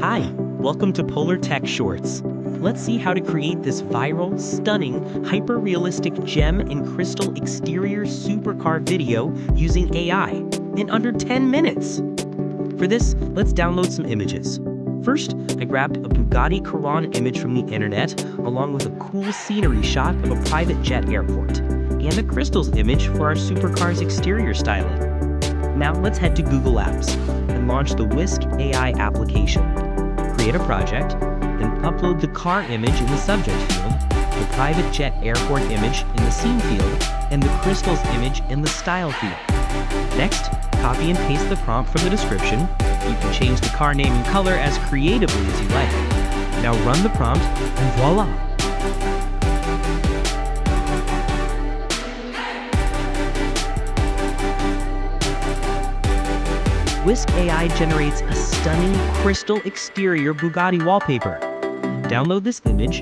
Hi, welcome to Polar Tech Shorts. Let's see how to create this viral, stunning, hyper-realistic gem and crystal exterior supercar video using AI in under 10 minutes. For this, let's download some images. First, I grabbed a Bugatti Chiron image from the internet, along with a cool scenery shot of a private jet airport, and a crystals image for our supercar's exterior styling. Now let's head to Google Apps and launch the Whisk AI application. Create a project, then upload the car image in the subject field, the private jet airport image in the scene field, and the crystals image in the style field. Next, copy and paste the prompt from the description. You can change the car name and color as creatively as you like. Now run the prompt, and voila! Whisk AI generates a stunning crystal exterior Bugatti wallpaper. Download this image,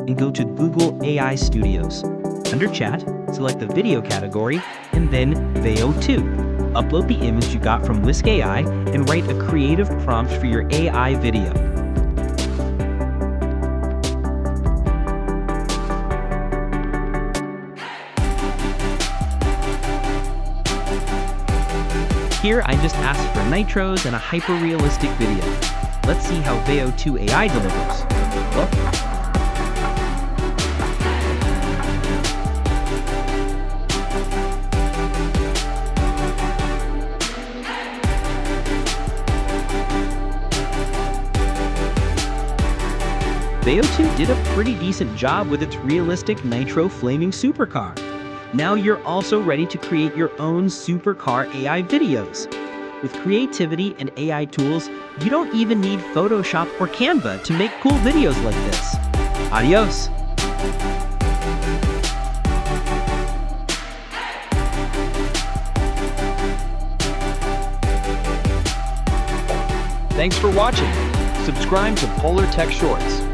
and go to Google AI Studios. Under Chat, select the video category, and then VEO2. Upload the image you got from Whisk AI and write a creative prompt for your AI video. Here, I just asked for nitros and a hyper-realistic video. Let's see how VEO2 AI delivers. Look. VEO2 did a pretty decent job with its realistic nitro flaming supercar. Now you're also ready to create your own supercar AI videos. With creativity and AI tools, you don't even need Photoshop or Canva to make cool videos like this. Adios! Thanks for watching. Subscribe to Polar Tech Shorts.